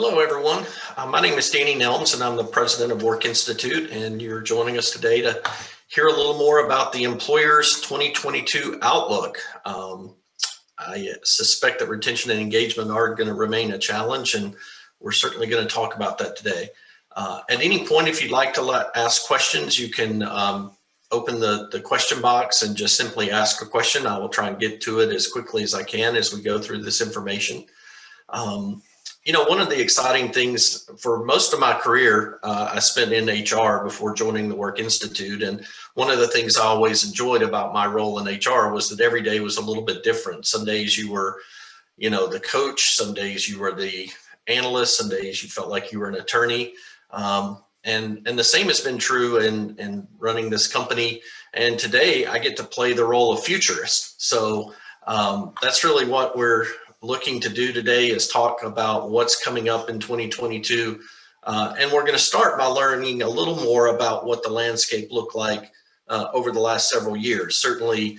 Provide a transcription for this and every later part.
Hello, everyone. My name is Danny Nelms, and I'm the president of Work Institute, and you're joining us today to hear a little more about the employer's 2022 outlook. I suspect that retention and engagement are going to remain a challenge, and we're certainly going to talk about that today. At any point, if you'd like to ask questions, you can open the question box and just simply ask a question. I will try and get to it as quickly as I can as we go through this information. One of the exciting things for most of my career, I spent in HR before joining the Work Institute. And one of the things I always enjoyed about my role in HR was that every day was a little bit different. Some days you were, the coach, some days you were the analyst, some days you felt like you were an attorney. And the same has been true in running this company. And today I get to play the role of futurist. So that's really what we're looking to do today, is talk about what's coming up in 2022. And we're going to start by learning a little more about what the landscape looked like over the last several years. Certainly,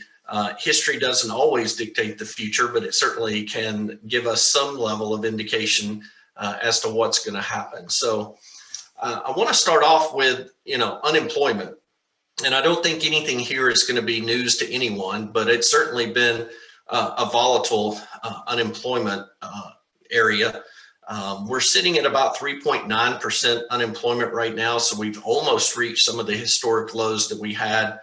history doesn't always dictate the future, but it certainly can give us some level of indication as to what's going to happen. So I want to start off with, unemployment. And I don't think anything here is going to be news to anyone, but it's certainly been a volatile unemployment area. We're sitting at about 3.9% unemployment right now, so we've almost reached some of the historic lows that we had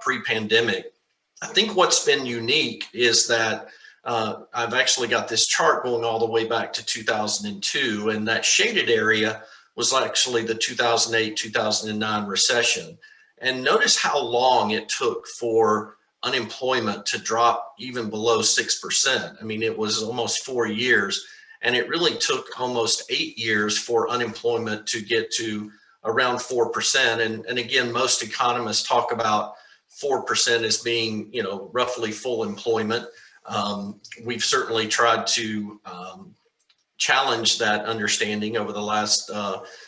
pre-pandemic. I think what's been unique is that I've actually got this chart going all the way back to 2002, and that shaded area was actually the 2008-2009 recession. And notice how long it took for unemployment to drop even below 6%. I mean, it was almost 4 years, and it really took almost 8 years for unemployment to get to around 4%. And again, most economists talk about 4% as being, roughly full employment. We've certainly tried to challenge that understanding over the last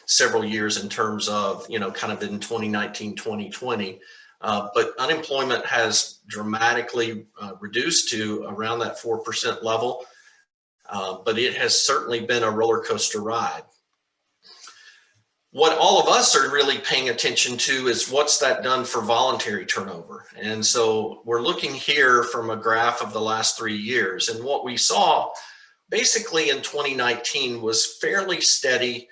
several years in terms of, kind of in 2019, 2020. But unemployment has dramatically reduced to around that 4% level, but it has certainly been a roller coaster ride. What all of us are really paying attention to is what's that done for voluntary turnover. And so we're looking here from a graph of the last 3 years. And what we saw basically in 2019 was fairly steady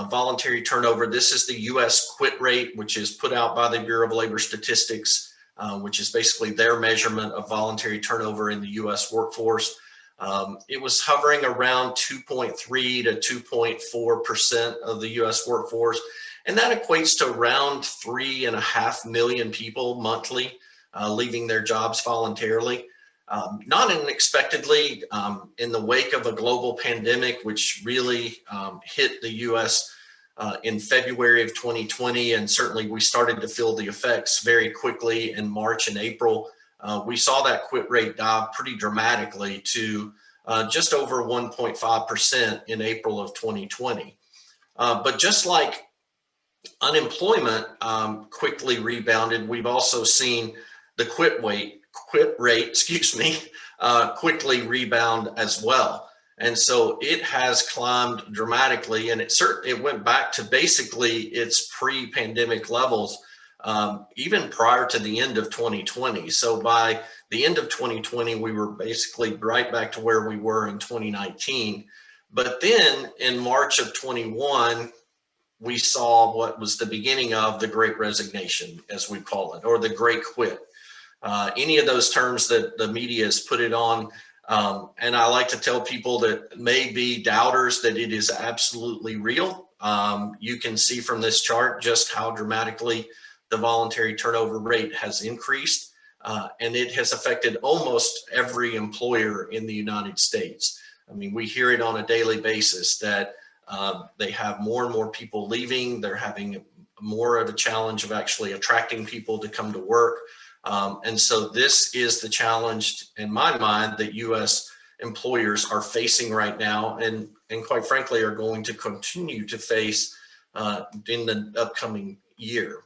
voluntary turnover. This is the U.S. quit rate, which is put out by the Bureau of Labor Statistics, which is basically their measurement of voluntary turnover in the U.S. workforce. It was hovering around 2.3 to 2.4% of the U.S. workforce, and that equates to around 3.5 million people monthly leaving their jobs voluntarily. Not unexpectedly, in the wake of a global pandemic, which really hit the U.S. In February of 2020, and certainly we started to feel the effects very quickly in March and April. We saw that quit rate dive pretty dramatically to just over 1.5% in April of 2020. But just like unemployment quickly rebounded, we've also seen the quit rate, quickly rebound as well. And so it has climbed dramatically, and it went back to basically its pre-pandemic levels, even prior to the end of 2020. So by the end of 2020, we were basically right back to where we were in 2019. But then in March of 21, we saw what was the beginning of the Great Resignation, as we call it, or the Great Quit. Any of those terms that the media has put it on. And I like to tell people that may be doubters that it is absolutely real. You can see from this chart just how dramatically the voluntary turnover rate has increased. And it has affected almost every employer in the United States. I mean, we hear it on a daily basis that they have more and more people leaving. They're having more of a challenge of actually attracting people to come to work. And so this is the challenge, in my mind, that U.S. employers are facing right now, and quite frankly, are going to continue to face in the upcoming year.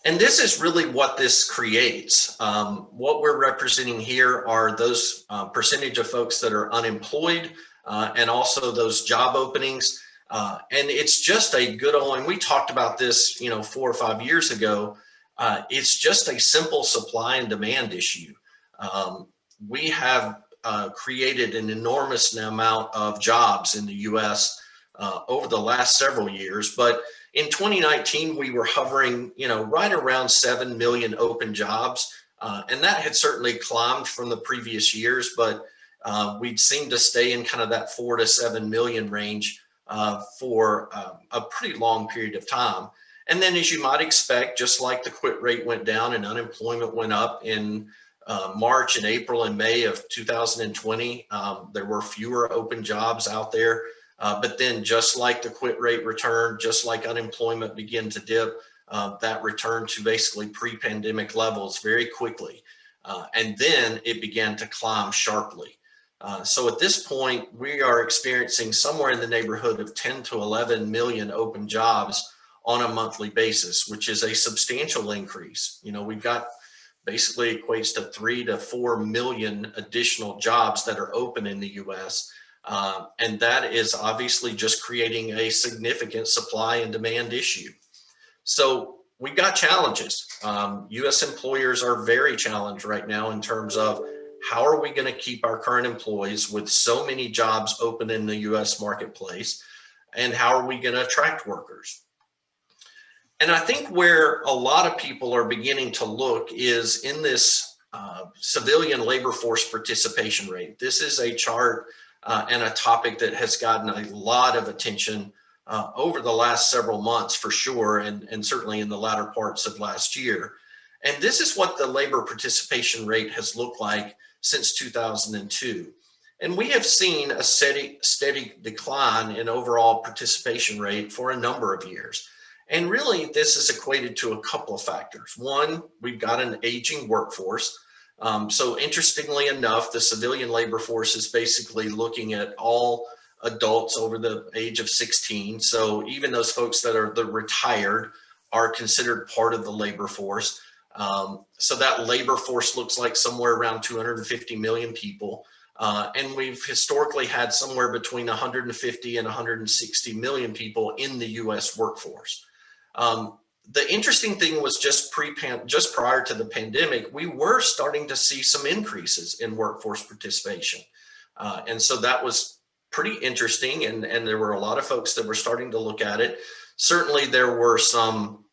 And this is really what this creates. What we're representing here are those percentage of folks that are unemployed and also those job openings. And it's just a good old, and we talked about this, 4 or 5 years ago. It's just a simple supply and demand issue. We have created an enormous amount of jobs in the U.S. Over the last several years, but in 2019 we were hovering, right around 7 million open jobs, and that had certainly climbed from the previous years, but we'd seemed to stay in kind of that 4 to 7 million range for a pretty long period of time. And then, as you might expect, just like the quit rate went down and unemployment went up in March and April and May of 2020, there were fewer open jobs out there. But then, just like the quit rate returned, just like unemployment began to dip, that returned to basically pre-pandemic levels very quickly. And then it began to climb sharply. So at this point, we are experiencing somewhere in the neighborhood of 10 to 11 million open jobs on a monthly basis, which is a substantial increase. We've got basically equates to 3 to 4 million additional jobs that are open in the U.S. And that is obviously just creating a significant supply and demand issue. So we've got challenges. U.S. employers are very challenged right now in terms of how are we going to keep our current employees with so many jobs open in the U.S. marketplace, and how are we going to attract workers? And I think where a lot of people are beginning to look is in this civilian labor force participation rate. This is a chart and a topic that has gotten a lot of attention over the last several months for sure, and certainly in the latter parts of last year. And this is what the labor participation rate has looked like since 2002. And we have seen a steady decline in overall participation rate for a number of years. And really, this is equated to a couple of factors. One, we've got an aging workforce. So interestingly enough, the civilian labor force is basically looking at all adults over the age of 16. So even those folks that are the retired are considered part of the labor force. So that labor force looks like somewhere around 250 million people. And we've historically had somewhere between 150 and 160 million people in the US workforce. The interesting thing was just prior to the pandemic, we were starting to see some increases in workforce participation. And so that was pretty interesting. And there were a lot of folks that were starting to look at it. Certainly there were some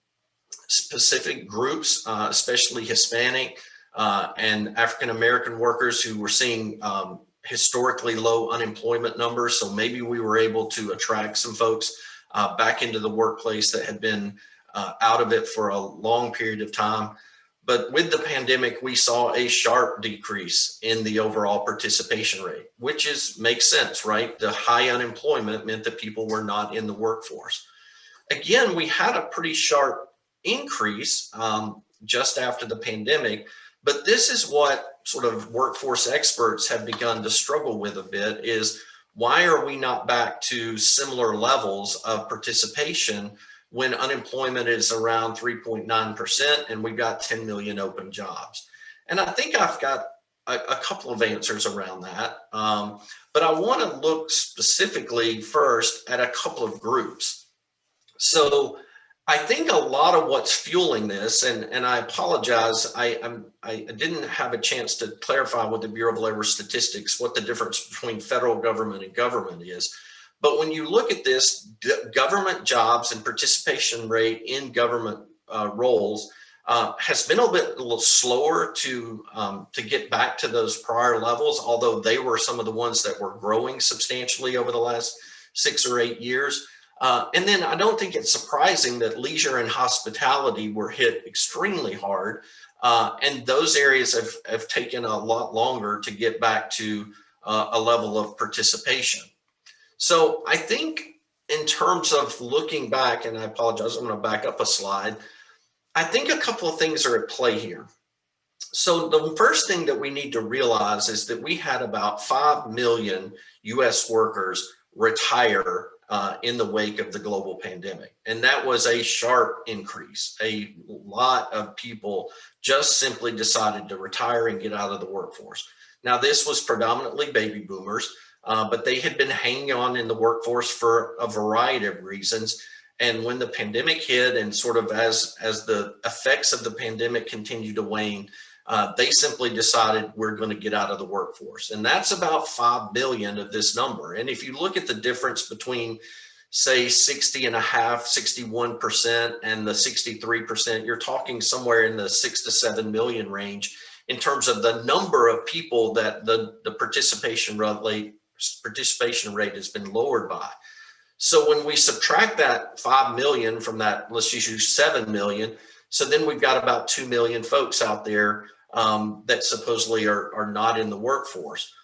specific groups, especially Hispanic and African-American workers, who were seeing historically low unemployment numbers. So maybe we were able to attract some folks back into the workplace that had been out of it for a long period of time. But with the pandemic, we saw a sharp decrease in the overall participation rate, which makes sense, right? The high unemployment meant that people were not in the workforce. Again, we had a pretty sharp increase just after the pandemic, but this is what sort of workforce experts have begun to struggle with a bit, is why are we not back to similar levels of participation when unemployment is around 3.9% and we've got 10 million open jobs? And I think I've got a couple of answers around that. But I want to look specifically first at a couple of groups. So I think a lot of what's fueling this, and I apologize, I didn't have a chance to clarify with the Bureau of Labor Statistics what the difference between federal government and government is. But when you look at this, government jobs and participation rate in government roles has been a little slower to get back to those prior levels, although they were some of the ones that were growing substantially over the last 6 or 8 years. And then I don't think it's surprising that leisure and hospitality were hit extremely hard. And those areas have taken a lot longer to get back to a level of participation. So I think in terms of looking back, and I apologize, I'm going to back up a slide. I think a couple of things are at play here. So the first thing that we need to realize is that we had about 5 million US workers retire in the wake of the global pandemic. And that was a sharp increase. A lot of people just simply decided to retire and get out of the workforce. Now, this was predominantly baby boomers. but they had been hanging on in the workforce for a variety of reasons. And when the pandemic hit, and sort of as the effects of the pandemic continued to wane, they simply decided we're going to get out of the workforce. And that's about 5 million of this number. And if you look at the difference between, say, 61% and the 63%, you're talking somewhere in the 6 to 7 million range in terms of the number of people that the participation rate has been lowered by. So when we subtract that 5 million from that, let's just use 7 million. So then we've got about 2 million folks out there that supposedly are not in the workforce.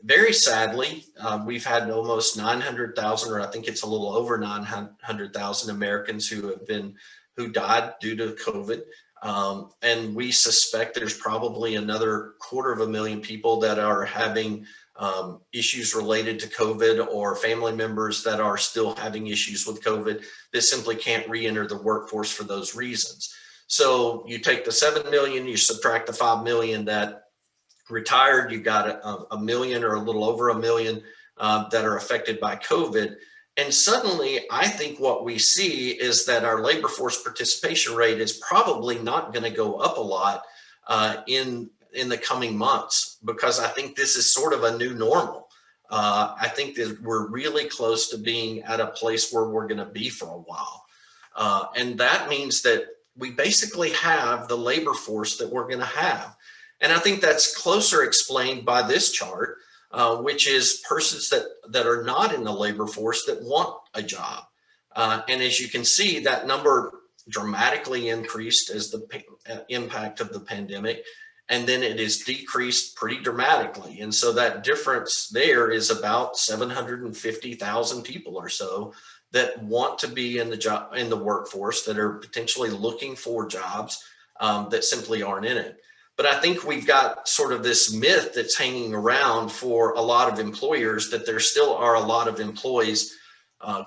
Very sadly, we've had almost 900,000, or I think it's a little over 900,000 Americans who died due to COVID. And we suspect there's probably another 250,000 people that are having issues related to COVID, or family members that are still having issues with COVID that simply can't re-enter the workforce for those reasons. So you take the 7 million, you subtract the 5 million that retired, you've got a million or a little over a million that are affected by COVID. And suddenly, I think what we see is that our labor force participation rate is probably not going to go up a lot in the coming months, because I think this is sort of a new normal. I think that we're really close to being at a place where we're going to be for a while. And that means that we basically have the labor force that we're going to have. And I think that's closer explained by this chart, which is persons that are not in the labor force that want a job. And as you can see, that number dramatically increased as the impact of the pandemic, and then it is decreased pretty dramatically. And so that difference there is about 750,000 people or so that want to be in the workforce, that are potentially looking for jobs that simply aren't in it. But I think we've got sort of this myth that's hanging around for a lot of employers that there still are a lot of employees,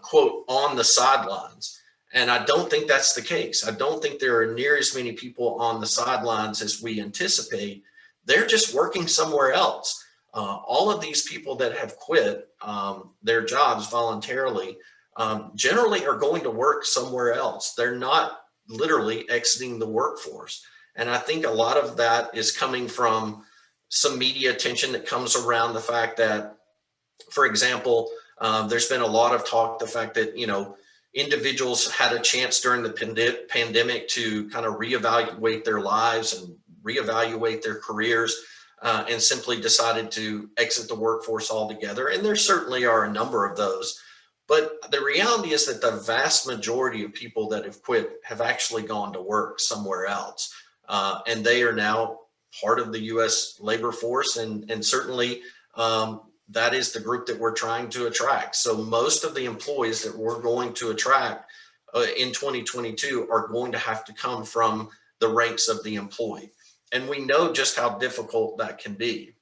quote, on the sidelines. And I don't think that's the case. I don't think there are near as many people on the sidelines as we anticipate. They're just working somewhere else. All of these people that have quit their jobs voluntarily generally are going to work somewhere else. They're not literally exiting the workforce. And I think a lot of that is coming from some media attention that comes around the fact that, for example, there's been a lot of talk, the fact that, individuals had a chance during the pandemic to kind of reevaluate their lives and reevaluate their careers, and simply decided to exit the workforce altogether. And there certainly are a number of those. But the reality is that the vast majority of people that have quit have actually gone to work somewhere else. And they are now part of the U.S. labor force, and certainly that is the group that we're trying to attract. So most of the employees that we're going to attract in 2022 are going to have to come from the ranks of the employee. And we know just how difficult that can be.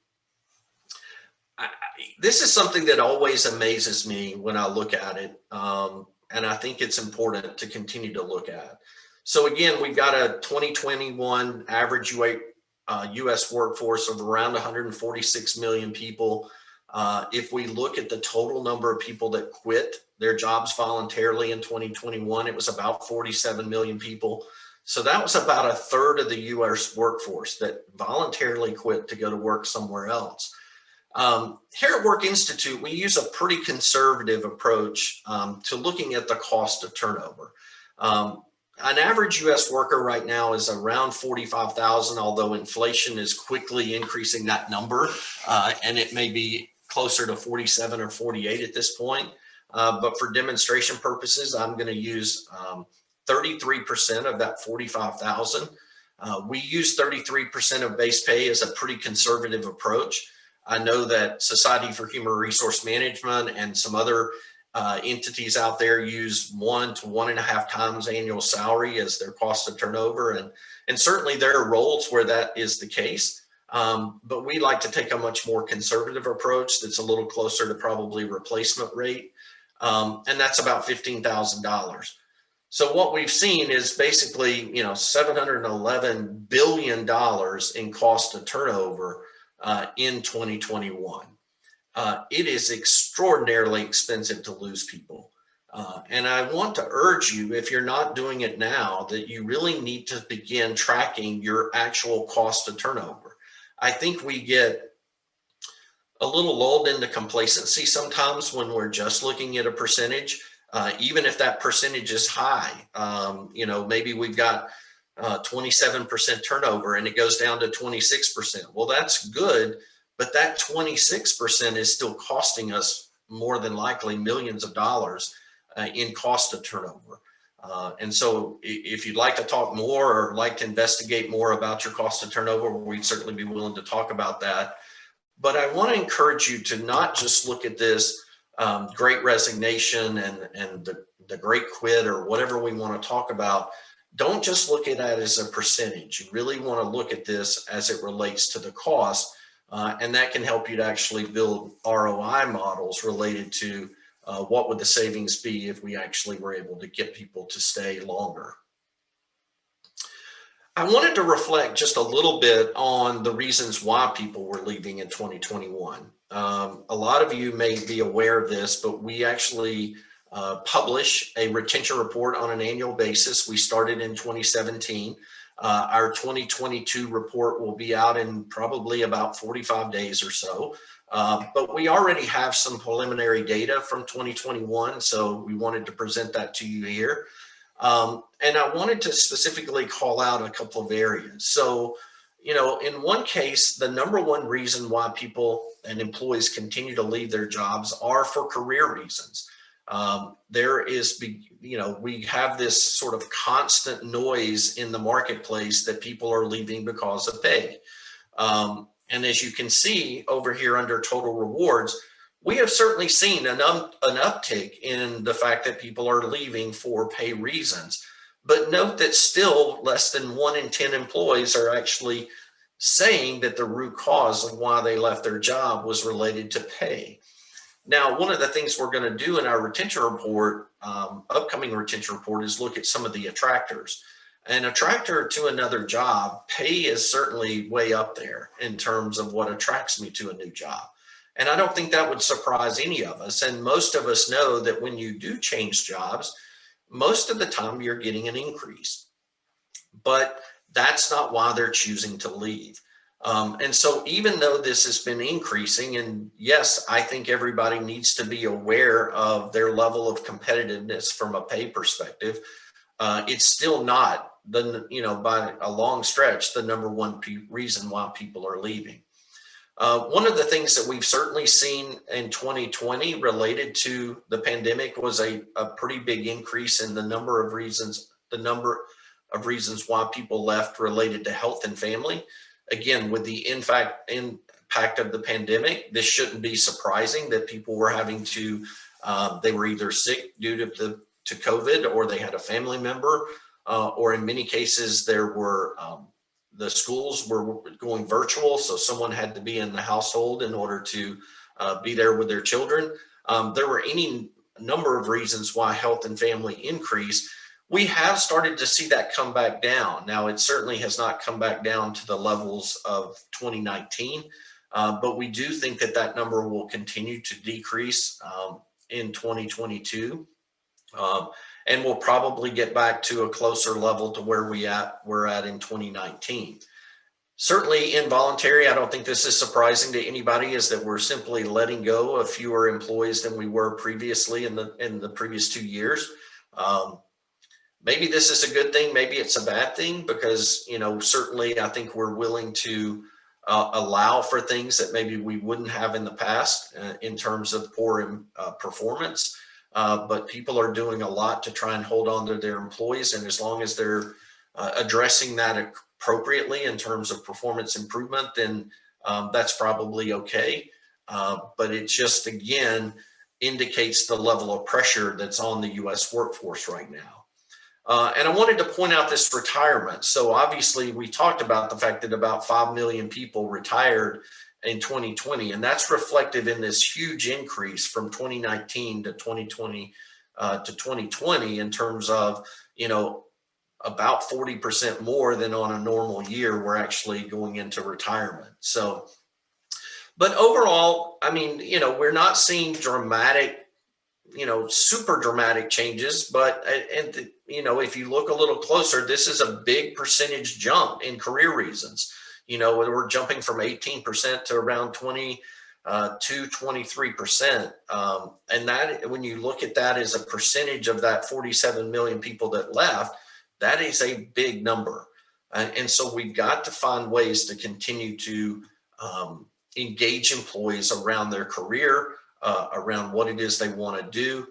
This is something that always amazes me when I look at it, and I think it's important to continue to look at. So again, we've got a 2021 average U.S. workforce of around 146 million people. If we look at the total number of people that quit their jobs voluntarily in 2021, it was about 47 million people. So that was about a third of the U.S. workforce that voluntarily quit to go to work somewhere else. Here at Work Institute, we use a pretty conservative approach to looking at the cost of turnover. An average U.S. worker right now is around 45,000, although inflation is quickly increasing that number, and it may be closer to 47 or 48 at this point. But for demonstration purposes, I'm going to use 33% of that 45,000. We use 33% of base pay as a pretty conservative approach. I know that Society for Human Resource Management and some other entities out there use 1 to 1.5 times annual salary as their cost of turnover. And certainly there are roles where that is the case. But we like to take a much more conservative approach that's a little closer to probably replacement rate. And that's about $15,000. So what we've seen is basically, $711 billion in cost of turnover in 2021. it is extraordinarily expensive to lose people. And I want to urge you, if you're not doing it now, that you really need to begin tracking your actual cost of turnover. I think we get a little lulled into complacency sometimes when we're just looking at a percentage, even if that percentage is high. Maybe we've got 27% turnover and it goes down to 26%. Well, that's good, but that 26% is still costing us more than likely millions of dollars in cost of turnover. And so if you'd like to talk more or like to investigate more about your cost of turnover, we'd certainly be willing to talk about that. But I want to encourage you to not just look at this Great Resignation and the Great Quit or whatever we want to talk about. Don't just look at that as a percentage. You really want to look at this as it relates to the cost, and that can help you to actually build ROI models related to what would the savings be if we actually were able to get people to stay longer. I wanted to reflect just a little bit on the reasons why people were leaving in 2021. A lot of you may be aware of this, but we actually publish a retention report on an annual basis. We started in 2017. Our 2022 report will be out in probably about 45 days or so. But we already have some preliminary data from 2021, so we wanted to present that to you here. And I wanted to specifically call out a couple of areas. So, in one case, the number one reason why people and employees continue to leave their jobs are for career reasons. We have this sort of constant noise in the marketplace that people are leaving because of pay. And as you can see over here under total rewards, we have certainly seen an uptick in the fact that people are leaving for pay reasons. But note that still less than 1 in 10 employees are actually saying that the root cause of why they left their job was related to pay. Now, one of the things we're going to do in our retention report, upcoming retention report, is look at some of the attractors. An attractor to another job, pay is certainly way up there in terms of what attracts me to a new job. And I don't think that would surprise any of us. And most of us know that when you do change jobs, most of the time you're getting an increase. But that's not why they're choosing to leave. And so even though this has been increasing, and yes, I think everybody needs to be aware of their level of competitiveness from a pay perspective, it's still not, by a long stretch, the number one reason why people are leaving. One of the things that we've certainly seen in 2020 related to the pandemic was a pretty big increase in the number of reasons why people left related to health and family. Again, with the impact of the pandemic, this shouldn't be surprising that people were having to, they were either sick due to COVID, or they had a family member, or in many cases there were, the schools were going virtual, so someone had to be in the household in order to be there with their children. There were any number of reasons why health and family increased. We have started to see that come back down. Now, it certainly has not come back down to the levels of 2019, but we do think that that number will continue to decrease in 2022. And we'll probably get back to a closer level to where we're at in 2019. Certainly involuntary, I don't think this is surprising to anybody, is that we're simply letting go of fewer employees than we were previously in the previous 2 years. Maybe this is a good thing, maybe it's a bad thing, because certainly I think we're willing to allow for things that maybe we wouldn't have in the past in terms of poor performance. But people are doing a lot to try and hold on to their employees, and as long as they're addressing that appropriately in terms of performance improvement, then that's probably okay. But it just, again, indicates the level of pressure that's on the U.S. workforce right now. And I wanted to point out this retirement. So obviously we talked about the fact that about 5 million people retired in 2020, and that's reflective in this huge increase from 2019 to 2020 in terms of, about 40% more than on a normal year we're actually going into retirement. So But overall, I mean, we're not seeing dramatic, super dramatic changes, but, if you look a little closer, this is a big percentage jump in career reasons. We're jumping from 18% to around 23%. And that, when you look at that as a percentage of that 47 million people that left, that is a big number. And so we've got to find ways to continue to engage employees around their career, around what it is they want to do.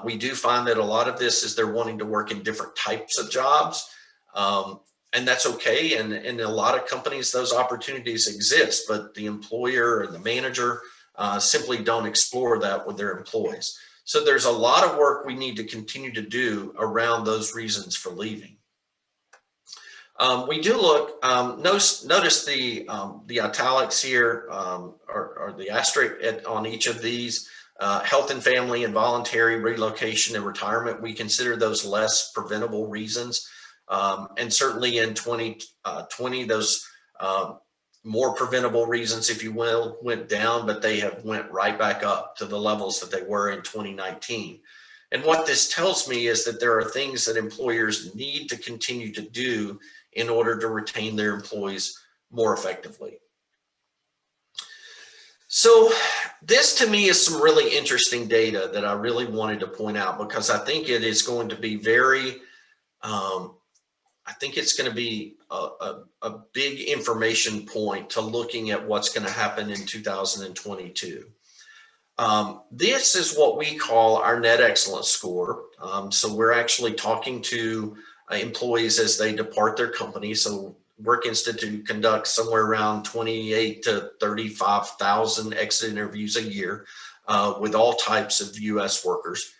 We do find that a lot of this is they're wanting to work in different types of jobs. And that's okay. And in a lot of companies, those opportunities exist, but the employer and the manager simply don't explore that with their employees. So there's a lot of work we need to continue to do around those reasons for leaving. We do look, notice the italics here, or the asterisk on each of these. Health and family and voluntary relocation and retirement, we consider those less preventable reasons. And certainly in 2020, those more preventable reasons, if you will, went down, but they have went right back up to the levels that they were in 2019. And what this tells me is that there are things that employers need to continue to do in order to retain their employees more effectively. So this to me is some really interesting data that I really wanted to point out, because I think it is going to be very, I think it's going to be a big information point to looking at what's going to happen in 2022. This is what we call our net excellence score. So we're actually talking to employees as they depart their company. So Work Institute conducts somewhere around 28 to 35,000 exit interviews a year with all types of U.S. workers.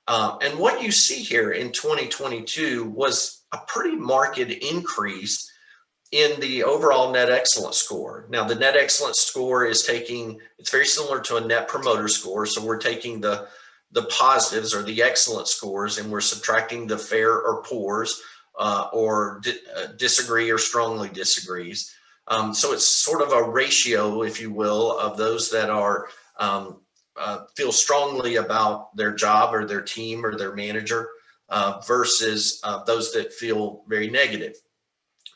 And what you see here in 2022 was a pretty marked increase in the overall net excellence score. Now, the net excellence score is it's very similar to a net promoter score. So we're taking the positives or the excellent scores, and we're subtracting the fair or poors, or disagree or strongly disagrees. So it's sort of a ratio, if you will, of those that are feel strongly about their job or their team or their manager versus those that feel very negative.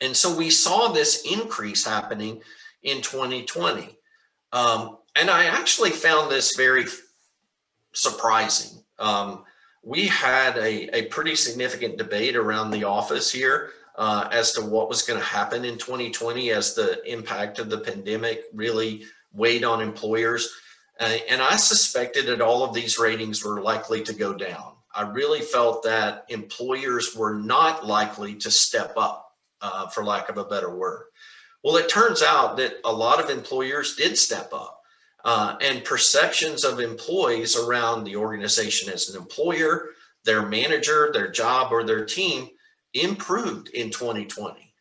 And so we saw this increase happening in 2020. And I actually found this very surprising. We had a pretty significant debate around the office here as to what was going to happen in 2020 as the impact of the pandemic really weighed on employers. And I suspected that all of these ratings were likely to go down. I really felt that employers were not likely to step up, for lack of a better word. Well, it turns out that a lot of employers did step up. And perceptions of employees around the organization as an employer, their manager, their job, or their team improved in 2020.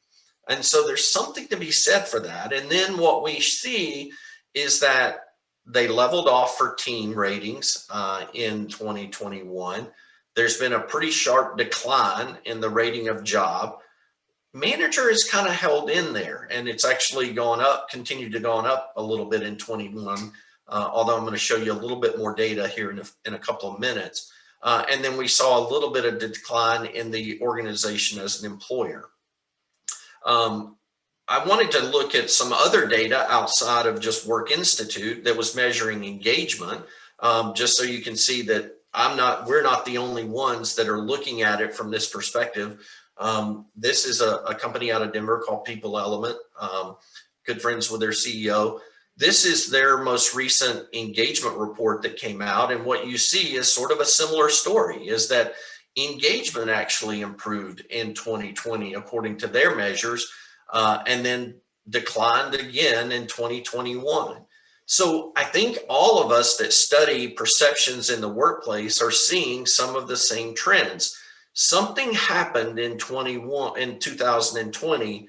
And so there's something to be said for that. And then what we see is that they leveled off for team ratings in 2021. There's been a pretty sharp decline in the rating of job. Manager is kind of held in there, and it's actually gone up, continued to go up a little bit in 21, although I'm going to show you a little bit more data here in a couple of minutes. And then we saw a little bit of decline in the organization as an employer. I wanted to look at some other data outside of just Work Institute that was measuring engagement, just so you can see that we're not the only ones that are looking at it from this perspective. This is a company out of Denver called People Element, good friends with their CEO. This is their most recent engagement report that came out. And what you see is sort of a similar story, is that engagement actually improved in 2020, according to their measures, and then declined again in 2021. So I think all of us that study perceptions in the workplace are seeing some of the same trends. Something happened in 2020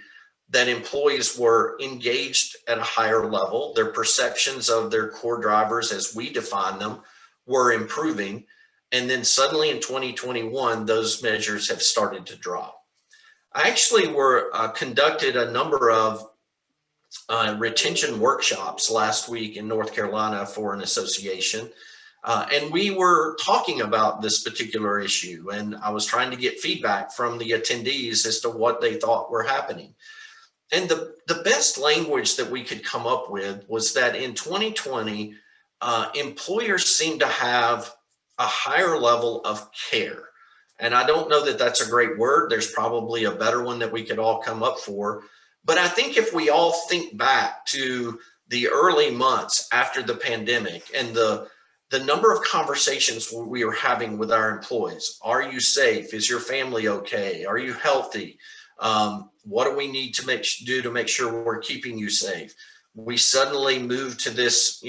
that employees were engaged at a higher level. Their perceptions of their core drivers, as we define them, were improving. And then suddenly in 2021, those measures have started to drop. I actually conducted a number of retention workshops last week in North Carolina for an association. And we were talking about this particular issue, and I was trying to get feedback from the attendees as to what they thought were happening. And the best language that we could come up with was that in 2020, employers seem to have a higher level of care. And I don't know that that's a great word. There's probably a better one that we could all come up for. But I think if we all think back to the early months after the pandemic and the number of conversations we were having with our employees, are you safe? Is your family okay? Are you healthy? What do we need to do to make sure we're keeping you safe? We suddenly moved to this,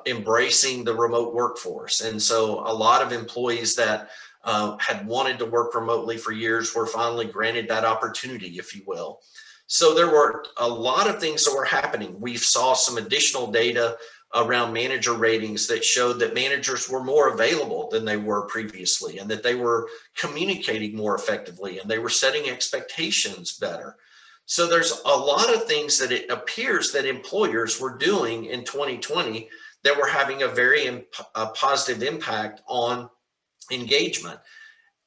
embracing the remote workforce. And so a lot of employees that had wanted to work remotely for years were finally granted that opportunity, if you will. So there were a lot of things that were happening. We saw some additional data around manager ratings that showed that managers were more available than they were previously, and that they were communicating more effectively, and they were setting expectations better. So there's a lot of things that it appears that employers were doing in 2020 that were having a very positive impact on engagement.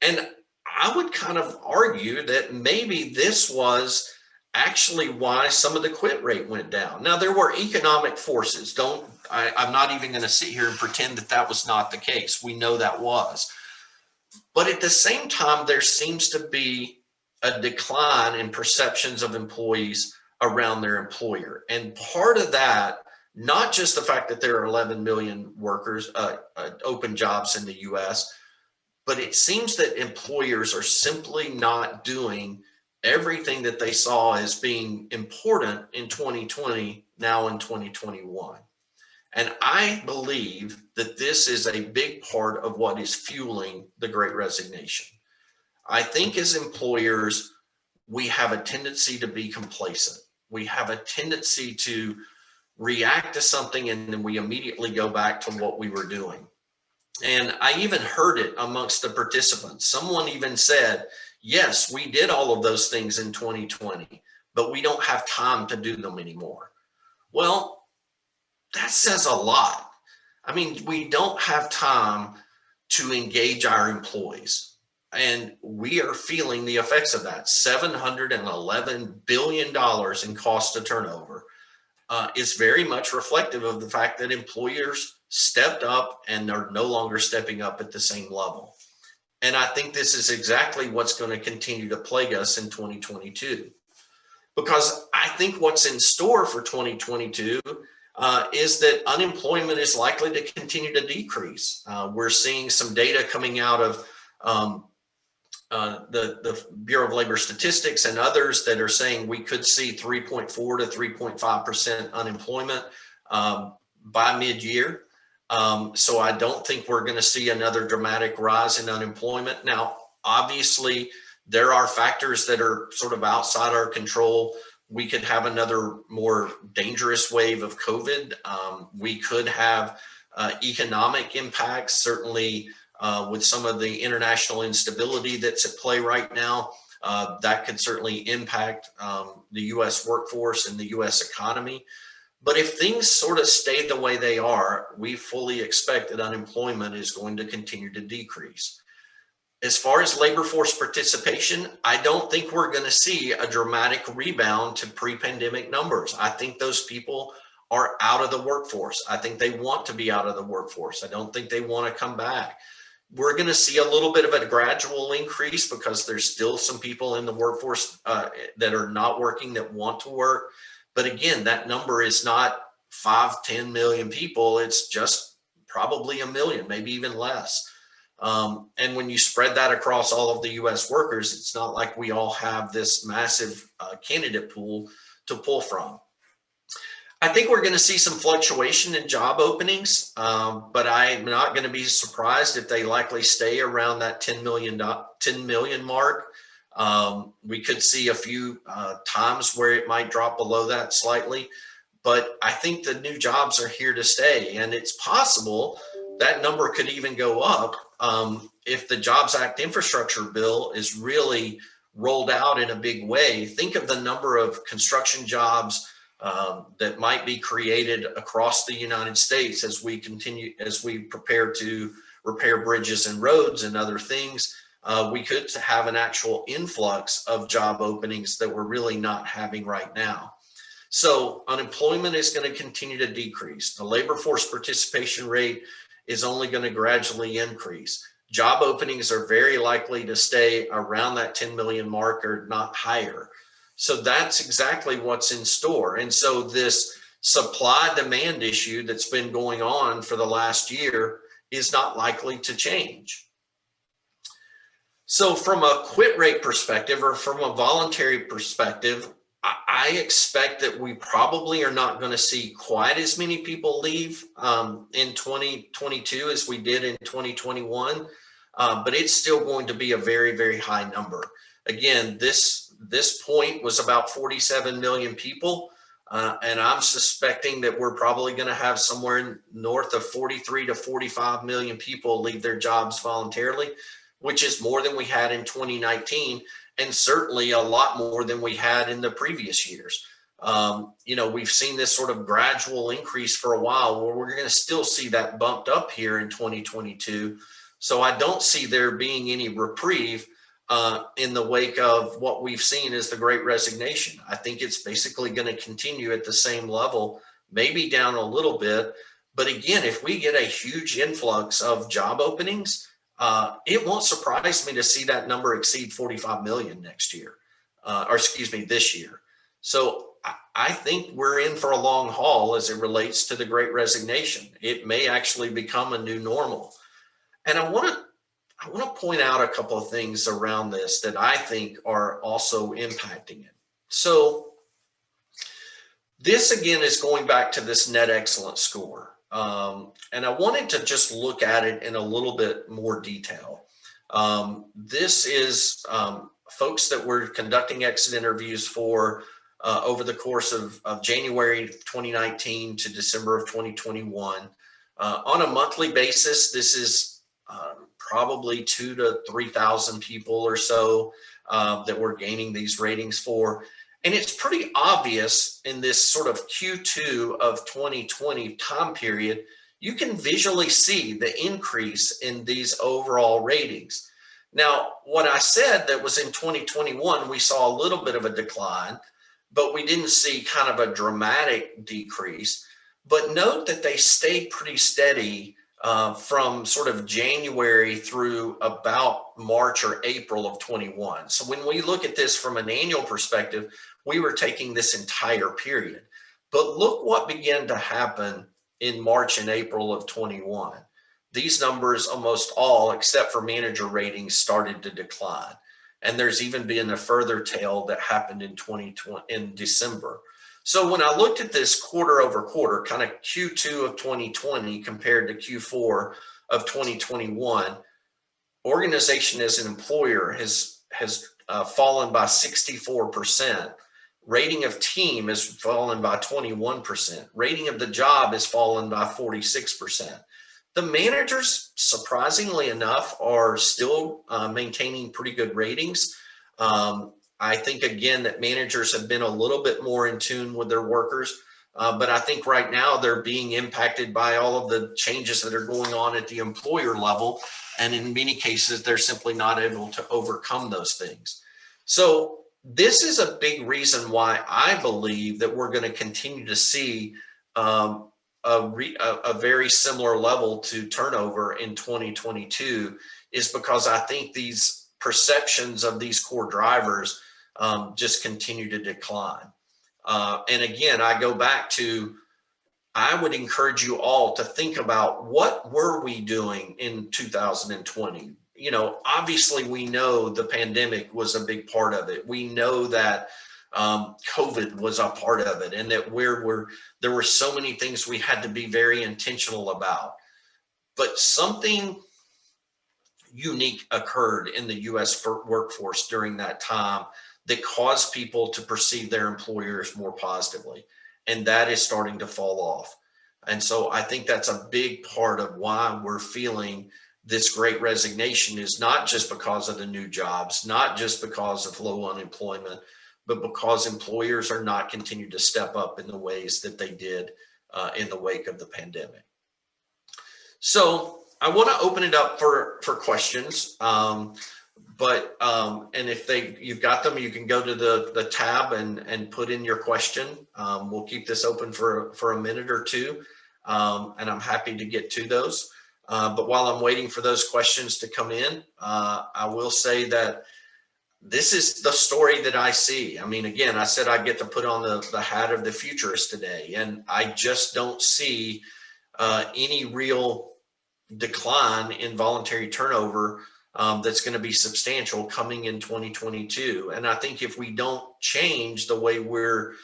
And I would kind of argue that maybe this was actually why some of the quit rate went down. Now, there were economic forces. I'm not even going to sit here and pretend that that was not the case. We know that was. But at the same time, there seems to be a decline in perceptions of employees around their employer. And part of that, not just the fact that there are 11 million workers, open jobs in the US, but it seems that employers are simply not doing everything that they saw as being important in 2020, now in 2021. And I believe that this is a big part of what is fueling the Great Resignation. I think as employers, we have a tendency to be complacent. We have a tendency to react to something and then we immediately go back to what we were doing. And I even heard it amongst the participants. Someone even said, yes, we did all of those things in 2020, but we don't have time to do them anymore. Well, that says a lot. I mean, we don't have time to engage our employees, and we are feeling the effects of that. $711 billion in cost to turnover is very much reflective of the fact that employers stepped up and are no longer stepping up at the same level. And I think this is exactly what's going to continue to plague us in 2022. Because I think what's in store for 2022 is that unemployment is likely to continue to decrease. We're seeing some data coming out of the Bureau of Labor Statistics and others that are saying we could see 3.4 to 3.5% unemployment by mid-year. So I don't think we're going to see another dramatic rise in unemployment. Now, obviously, there are factors that are sort of outside our control. We could have another more dangerous wave of COVID. We could have economic impacts, certainly with some of the international instability that's at play right now. That could certainly impact the U.S. workforce and the U.S. economy. But if things sort of stay the way they are, we fully expect that unemployment is going to continue to decrease. As far as labor force participation, I don't think we're going to see a dramatic rebound to pre-pandemic numbers. I think those people are out of the workforce. I think they want to be out of the workforce. I don't think they want to come back. We're going to see a little bit of a gradual increase because there's still some people in the workforce that are not working that want to work. But again, that number is not 5-10 million people. It's just probably a million, maybe even less. And when you spread that across all of the U.S. workers, it's not like we all have this massive candidate pool to pull from. I think we're going to see some fluctuation in job openings, but I'm not going to be surprised if they likely stay around that 10 million mark. We could see a few times where it might drop below that slightly, but I think the new jobs are here to stay, and it's possible that number could even go up if the Jobs Act infrastructure bill is really rolled out in a big way. Think of the number of construction jobs, that might be created across the United States as we prepare to repair bridges and roads and other things. We could have an actual influx of job openings that we're really not having right now. So unemployment is going to continue to decrease. The labor force participation rate is only going to gradually increase. Job openings are very likely to stay around that 10 million mark or not higher. So that's exactly what's in store. And so this supply demand issue that's been going on for the last year is not likely to change. So from a quit rate perspective or from a voluntary perspective, I expect that we probably are not going to see quite as many people leave in 2022 as we did in 2021, but it's still going to be a very, very high number. Again, this point was about 47 million people, and I'm suspecting that we're probably going to have somewhere north of 43 to 45 million people leave their jobs voluntarily, which is more than we had in 2019. And certainly a lot more than we had in the previous years. We've seen this sort of gradual increase for a while, where we're going to still see that bumped up here in 2022. So I don't see there being any reprieve in the wake of what we've seen as the Great Resignation. I think it's basically going to continue at the same level, maybe down a little bit. But again, if we get a huge influx of job openings, it won't surprise me to see that number exceed 45 million next year, this year. So I think we're in for a long haul as it relates to the Great Resignation. It may actually become a new normal. And I want to point out a couple of things around this that I think are also impacting it. So this again is going back to this net excellence score. And I wanted to just look at it in a little bit more detail. This is folks that we're conducting exit interviews for over the course of January 2019 to December of 2021. On a monthly basis, this is probably 2,000 to 3,000 people or so that we're gaining these ratings for. And it's pretty obvious in this sort of Q2 of 2020 time period, you can visually see the increase in these overall ratings. Now, what I said that was in 2021, we saw a little bit of a decline, but we didn't see kind of a dramatic decrease. But note that they stayed pretty steady from sort of January through about March or April of 21. So when we look at this from an annual perspective, we were taking this entire period. But look what began to happen in March and April of 21. These numbers, almost all, except for manager ratings, started to decline. And there's even been a further tail that happened in 2020 in December. So when I looked at this quarter over quarter, kind of Q2 of 2020 compared to Q4 of 2021, organization as an employer has fallen by 64%. Rating of team has fallen by 21%. Rating of the job has fallen by 46%. The managers, surprisingly enough, are still maintaining pretty good ratings. I think, again, that managers have been a little bit more in tune with their workers. But I think right now they're being impacted by all of the changes that are going on at the employer level. And in many cases, they're simply not able to overcome those things. So this is a big reason why I believe that we're going to continue to see a very similar level to turnover in 2022, is because I think these perceptions of these core drivers just continue to decline. And again, I go back to, I would encourage you all to think about, what were we doing in 2020? Obviously we know the pandemic was a big part of it. We know that COVID was a part of it, and that there were so many things we had to be very intentional about. But something unique occurred in the U.S. workforce during that time that caused people to perceive their employers more positively, and that is starting to fall off. And so I think that's a big part of why we're feeling this Great Resignation, is not just because of the new jobs, not just because of low unemployment, but because employers are not continuing to step up in the ways that they did in the wake of the pandemic. So I want to open it up for questions. And if you've got them, you can go to the tab and put in your question. We'll keep this open for a minute or two, and I'm happy to get to those. But while I'm waiting for those questions to come in, I will say that this is the story that I see. I mean, again, I said I get to put on the hat of the futurist today, and I just don't see any real decline in voluntary turnover that's going to be substantial coming in 2022. And I think if we don't change the way we're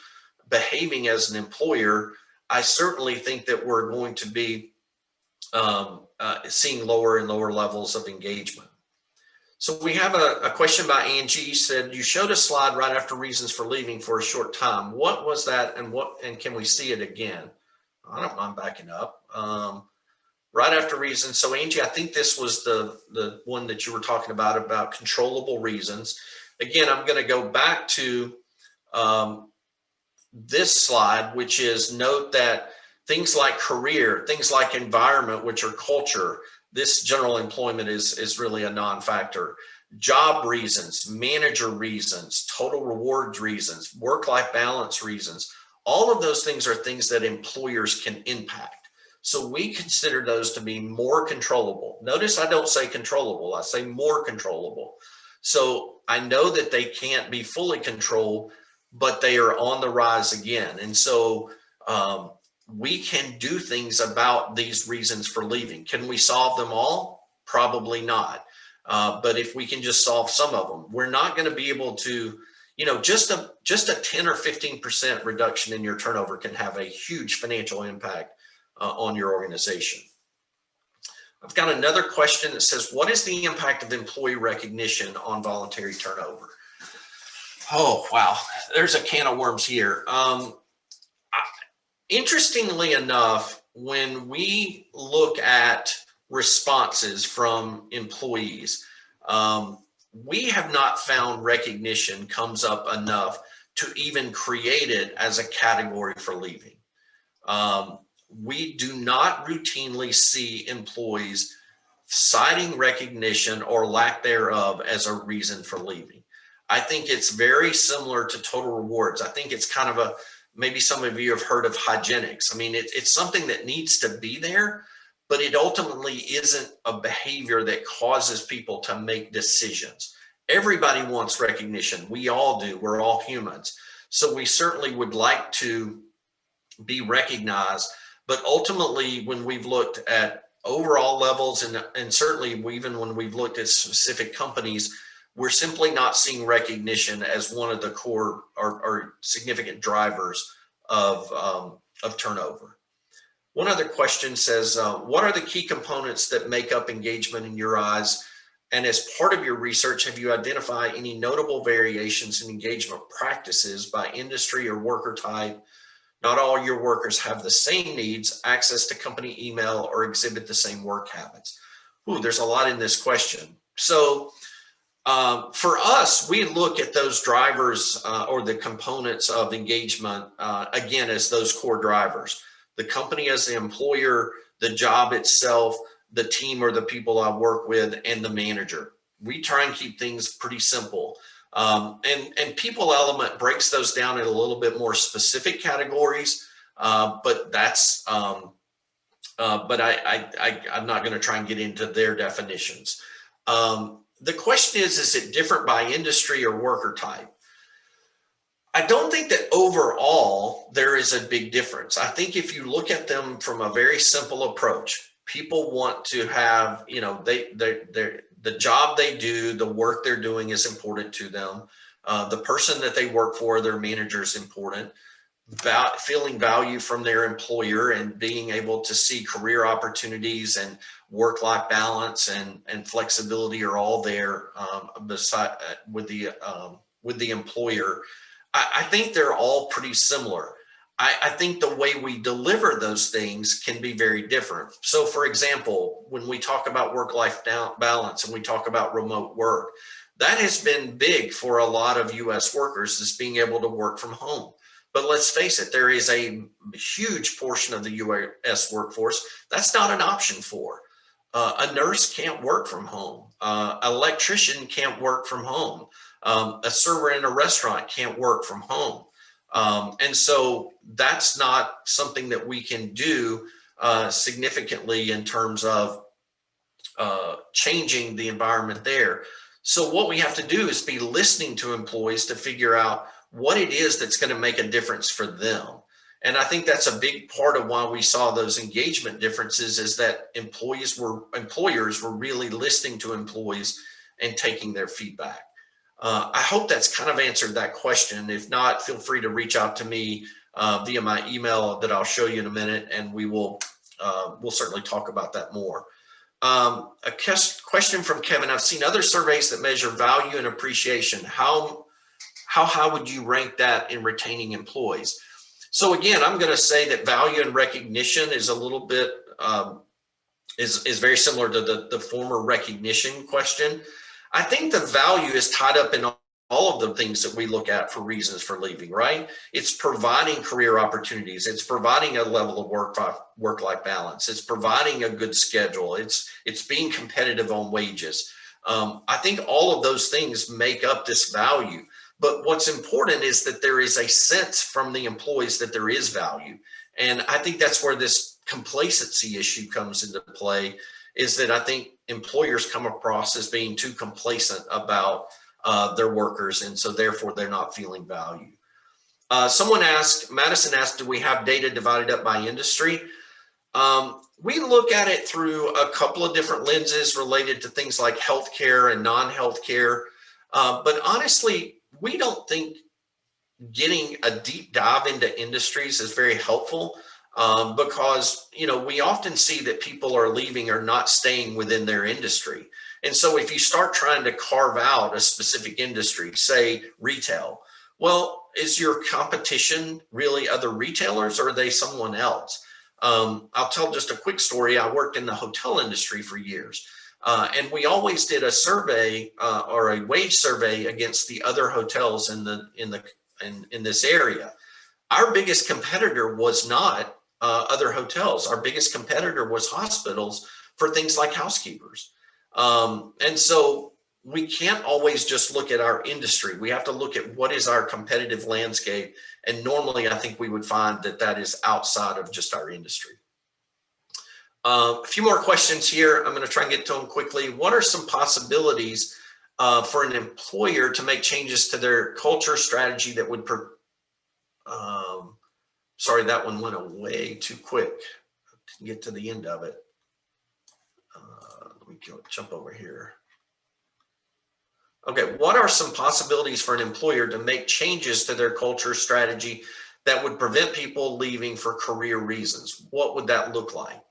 behaving as an employer, I certainly think that we're going to be seeing lower and lower levels of engagement. So we have a question by Angie. Said, you showed a slide right after reasons for leaving for a short time. What was that, and can we see it again? I don't mind backing up. Right after reasons. So Angie, I think this was the one that you were talking about controllable reasons. Again, I'm going to go back to this slide, which is note that things like career, things like environment, which are culture, this general employment is really a non-factor. Job reasons, manager reasons, total rewards reasons, work-life balance reasons, all of those things are things that employers can impact. So we consider those to be more controllable. Notice I don't say controllable, I say more controllable. So I know that they can't be fully controlled, but they are on the rise again. And so we can do things about these reasons for leaving. Can we solve them all? Probably not. But if we can just solve some of them, we're not going to be able to, just a 10 or 15% reduction in your turnover can have a huge financial impact on your organization. I've got another question that says, what is the impact of employee recognition on voluntary turnover? Oh, wow. There's a can of worms here. Interestingly enough, when we look at responses from employees, we have not found recognition comes up enough to even create it as a category for leaving. We do not routinely see employees citing recognition or lack thereof as a reason for leaving. I think it's very similar to total rewards. I think it's kind of maybe some of you have heard of hygienics. I mean, it's something that needs to be there, but it ultimately isn't a behavior that causes people to make decisions. Everybody wants recognition. We all do. We're all humans. So we certainly would like to be recognized. But ultimately, when we've looked at overall levels and certainly even when we've looked at specific companies, we're simply not seeing recognition as one of the core or significant drivers of turnover. One other question says, what are the key components that make up engagement in your eyes? And as part of your research, have you identified any notable variations in engagement practices by industry or worker type? Not all your workers have the same needs, access to company email, or exhibit the same work habits. Ooh, there's a lot in this question. So for us, we look at those drivers or the components of engagement, again, as those core drivers. The company as the employer, the job itself, the team or the people I work with, and the manager. We try and keep things pretty simple. And people element breaks those down in a little bit more specific categories, but that's, but I'm not going to try and get into their definitions. The question is it different by industry or worker type? I don't think that overall there is a big difference. I think if you look at them from a very simple approach, people want to have, the job they do, the work they're doing is important to them. The person that they work for, their manager, is important. Feeling value from their employer and being able to see career opportunities and work-life balance and flexibility are all there with the employer. I think they're all pretty similar. I think the way we deliver those things can be very different. So for example, when we talk about work-life balance and we talk about remote work, That has been big for a lot of US workers, is being able to work from home. But let's face it, there is a huge portion of the US workforce that's not an option for. A nurse can't work from home. An electrician can't work from home. A server in a restaurant can't work from home. And so that's not something that we can do significantly in terms of changing the environment there. So what we have to do is be listening to employees to figure out what it is that's going to make a difference for them. And I think that's a big part of why we saw those engagement differences, is that employers were really listening to employees and taking their feedback. I hope that's kind of answered that question. If not, feel free to reach out to me via my email that I'll show you in a minute, and we'll certainly talk about that more. A question from Kevin: I've seen other surveys that measure value and appreciation. How high would you rank that in retaining employees? So again, I'm going to say that value and recognition is a little bit is very similar to the former recognition question. I think the value is tied up in all of the things that we look at for reasons for leaving, right? It's providing career opportunities. It's providing a level of work-life balance. It's providing a good schedule. It's being competitive on wages. I think all of those things make up this value. But what's important is that there is a sense from the employees that there is value. And I think that's where this complacency issue comes into play, is that I think employers come across as being too complacent about their workers, and so therefore they're not feeling value. Madison asked, do we have data divided up by industry? We look at it through a couple of different lenses related to things like healthcare and non-healthcare. But honestly, we don't think getting a deep dive into industries is very helpful, because we often see that people are leaving or not staying within their industry. And so if you start trying to carve out a specific industry, say retail, well, is your competition really other retailers, or are they someone else? I'll tell just a quick story. I worked in the hotel industry for years. And we always did a survey or a wage survey against the other hotels in this area. Our biggest competitor was not other hotels. Our biggest competitor was hospitals for things like housekeepers. And so we can't always just look at our industry. We have to look at what is our competitive landscape. And normally I think we would find that that is outside of just our industry. A few more questions here. I'm going to try and get to them quickly. What are some possibilities for an employer to make changes to their culture strategy that would, sorry, that one went away too quick. Didn't get to the end of it. Let me jump over here. Okay, what are some possibilities for an employer to make changes to their culture strategy that would prevent people leaving for career reasons? What would that look like?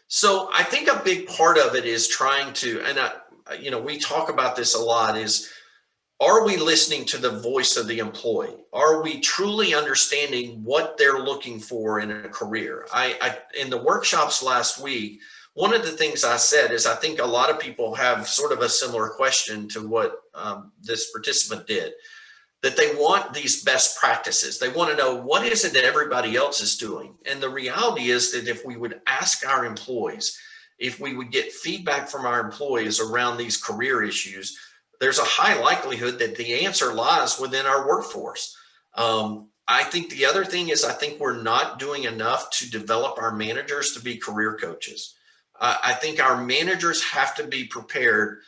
So I think a big part of it is trying to, and we talk about this a lot, is, are we listening to the voice of the employee? Are we truly understanding what they're looking for in a career? In the workshops last week, one of the things I said is I think a lot of people have sort of a similar question to what this participant did, that they want these best practices. They want to know, what is it that everybody else is doing? And the reality is that if we would ask our employees, if we would get feedback from our employees around these career issues, there's a high likelihood that the answer lies within our workforce. I think the other thing is, I think we're not doing enough to develop our managers to be career coaches. I think our managers have to be prepared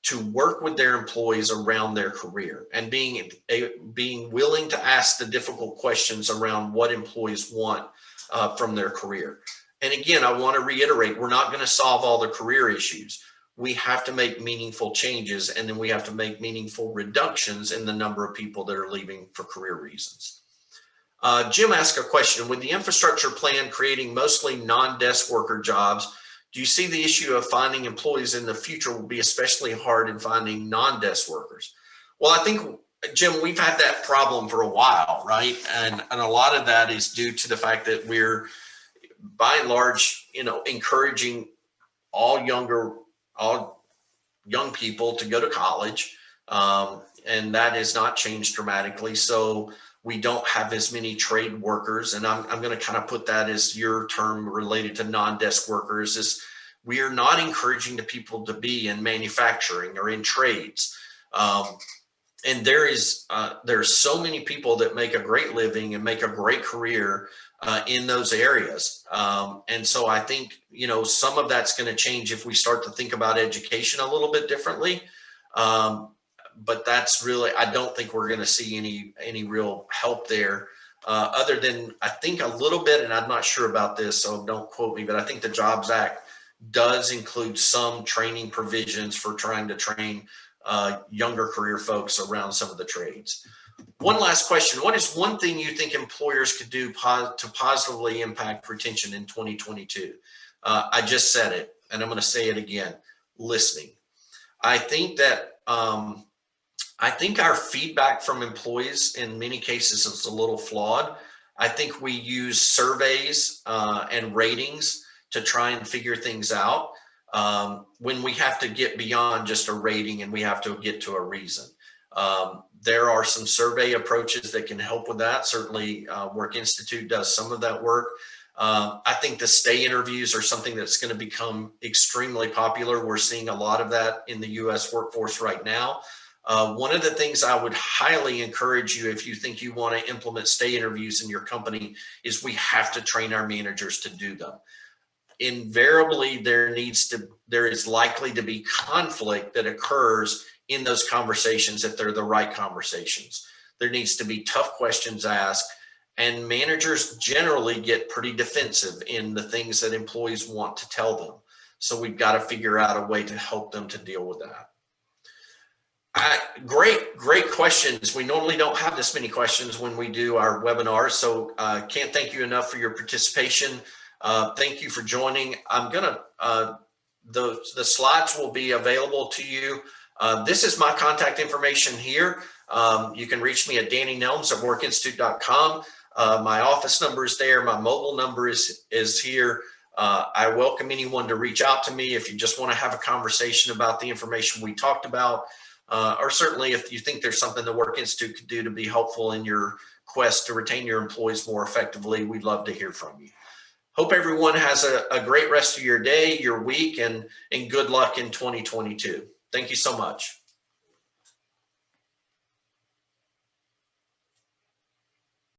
to work with their employees around their career, and being willing to ask the difficult questions around what employees want from their career. And again, I want to reiterate, we're not going to solve all the career issues. We have to make meaningful changes, and then we have to make meaningful reductions in the number of people that are leaving for career reasons. Jim asked a question: with the infrastructure plan creating mostly non-desk worker jobs, do you see the issue of finding employees in the future will be especially hard in finding non-desk workers? Well, I think, Jim, we've had that problem for a while, right? And a lot of that is due to the fact that we're, by and large, encouraging all young people to go to college, and that has not changed dramatically. So we don't have as many trade workers, and I'm going to kind of put that as your term related to non-desk workers, is we are not encouraging the people to be in manufacturing or in trades. And there's so many people that make a great living and make a great career in those areas. And so I think, some of that's going to change if we start to think about education a little bit differently. But that's really, I don't think we're going to see any real help there, other than I think a little bit, and I'm not sure about this, so don't quote me, but I think the Jobs Act does include some training provisions for trying to train younger career folks around some of the trades. One last question. What is one thing you think employers could do to positively impact retention in 2022? I just said it, and I'm going to say it again: listening. I think that I think our feedback from employees in many cases is a little flawed. I think we use surveys and ratings to try and figure things out, when we have to get beyond just a rating and we have to get to a reason. There are some survey approaches that can help with that. Certainly, Work Institute does some of that work. I think the stay interviews are something that's going to become extremely popular. We're seeing a lot of that in the U.S. workforce right now. One of the things I would highly encourage you, if you think you want to implement stay interviews in your company, is we have to train our managers to do them. Invariably, there is likely to be conflict that occurs in those conversations if they're the right conversations. There needs to be tough questions asked, and managers generally get pretty defensive in the things that employees want to tell them. So we've got to figure out a way to help them to deal with that. Great questions. We normally don't have this many questions when we do our webinars, so can't thank you enough for your participation. Thank you for joining. I'm gonna, the slides will be available to you. This is my contact information here. You can reach me at Danny Nelms at workinstitute.com. My office number is there. My mobile number is here. I welcome anyone to reach out to me if you just want to have a conversation about the information we talked about, or certainly if you think there's something the Work Institute could do to be helpful in your quest to retain your employees more effectively. We'd love to hear from you. Hope everyone has a great rest of your day, your week, and good luck in 2022. Thank you so much.